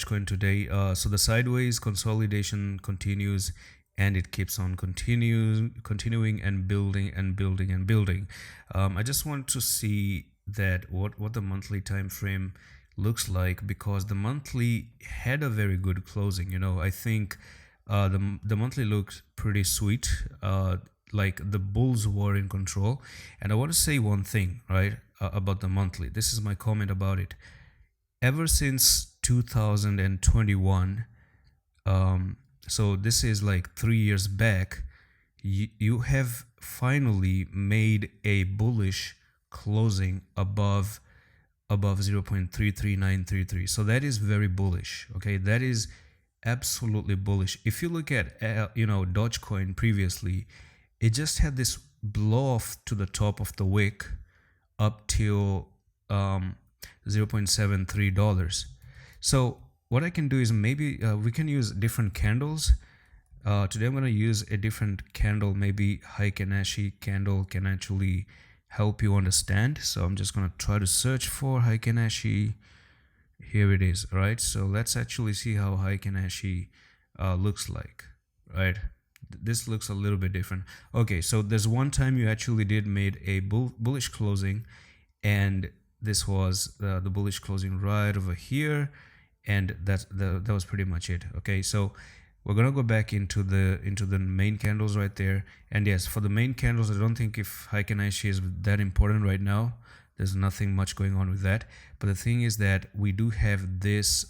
Dogecoin today. So the sideways consolidation continues, and it keeps on continuing and building and building and building. I just want to see that what the monthly time frame looks like, because the monthly had a very good closing. I think the monthly looked pretty sweet. Like the bulls were in control. And I want to say one thing, right, about the monthly. This is my comment about it. Ever since 2021, so this is like 3 years back, you have finally made a bullish closing above 0.33933. So that is very bullish. Okay, that is absolutely bullish. If you look at Dogecoin previously, it just had this blow off to the top of the wick up till $0.73. So what I can do is maybe we can use different candles. Today I'm going to use a different candle. Maybe Heikin-Ashi candle can actually help you understand. So I'm just going to try to search for Heikin-Ashi. Here it is, right? So let's actually see how Heikin-Ashi looks like, right? This looks a little bit different. Okay, so there's one time you actually did made a bullish closing, and this was the bullish closing right over here, and that was pretty much it. Okay, so we're gonna go back into the main candles right there. And yes, for the main candles, I don't think if Heikin-Ashi is that important right now. There's nothing much going on with that. But the thing is that we do have this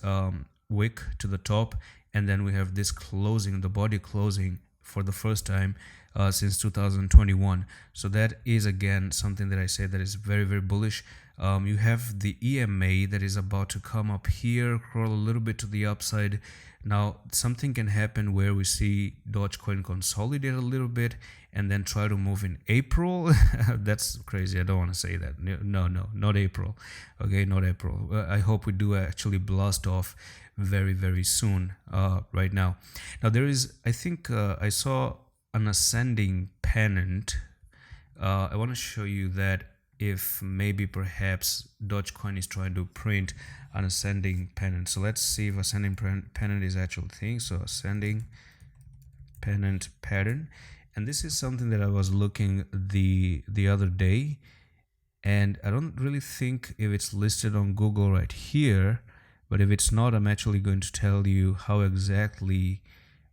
wick to the top, and then we have this closing, the body closing, for the first time since 2021. So that is again something that I say that is very, very bullish. You have the EMA that is about to come up here, crawl a little bit to the upside. Now something can happen where we see Dogecoin consolidate a little bit and then try to move in April. That's crazy. I don't want to say that. No, not April. Okay, not April. I hope we do actually blast off very, very soon right now. Now there is, I think I saw an ascending pennant. I want to show you that if maybe perhaps Dogecoin is trying to print an ascending pennant. So let's see if ascending pennant is actual thing. So ascending pennant pattern. And this is something that I was looking the other day, and I don't really think if it's listed on Google right here, but if it's not, I'm actually going to tell you how exactly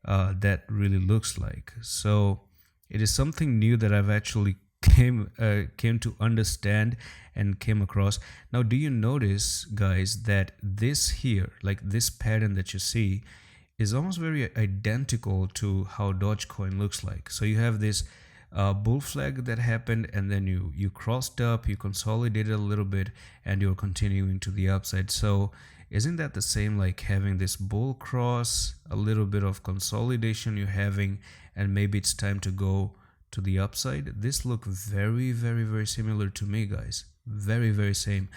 that really looks like. So it is something new that I've actually came to understand and came across. Now, do you notice, guys, that this here, like this pattern that you see, is almost very identical to how Dogecoin looks like. So you have this bull flag that happened, and then you crossed up, you consolidated a little bit, and you're continuing to the upside. So isn't that the same like having this bull cross, a little bit of consolidation you're having, and maybe it's time to go to the upside? This look very, very, very similar to me, guys. Very, very same.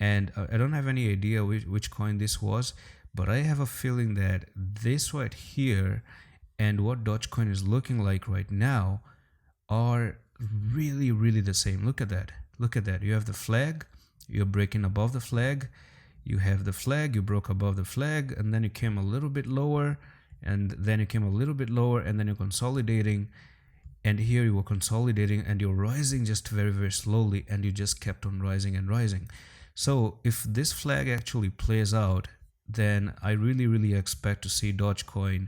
And I don't have any idea which coin this was, but I have a feeling that this right here and what Dogecoin is looking like right now are really, really the same. Look at that. Look at that. You have the flag, you're breaking above the flag. You have the flag, you broke above the flag, and then you came a little bit lower, and then you came a little bit lower, and then you're consolidating. And here you were consolidating, and you're rising just very, very slowly, and you just kept on rising and rising. So if this flag actually plays out, then I really, really expect to see Dogecoin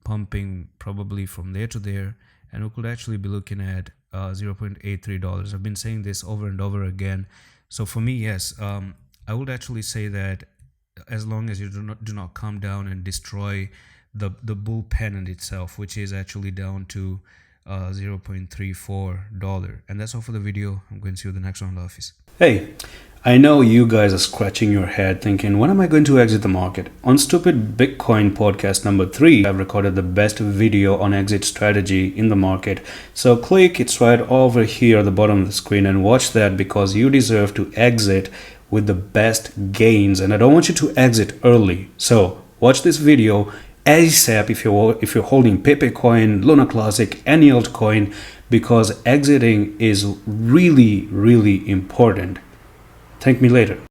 pumping probably from there to there, and we could actually be looking at $0.83. I've been saying this over and over again. So for me, yes, I would actually say that as long as you do not come down and destroy the bull pennant itself, which is actually down to $0.34. And that's all for the video. I'm going to see you in the next one in the office. Hey, I know you guys are scratching your head thinking, when am I going to exit the market? On Stupid Bitcoin podcast number 3, I've recorded the best video on exit strategy in the market. So click, it's right over here at the bottom of the screen, and watch that, because you deserve to exit with the best gains, and I don't want you to exit early. So watch this video ASAP if you're holding Pepe Coin, Luna Classic, any altcoin, because exiting is really, really important. Thank me later.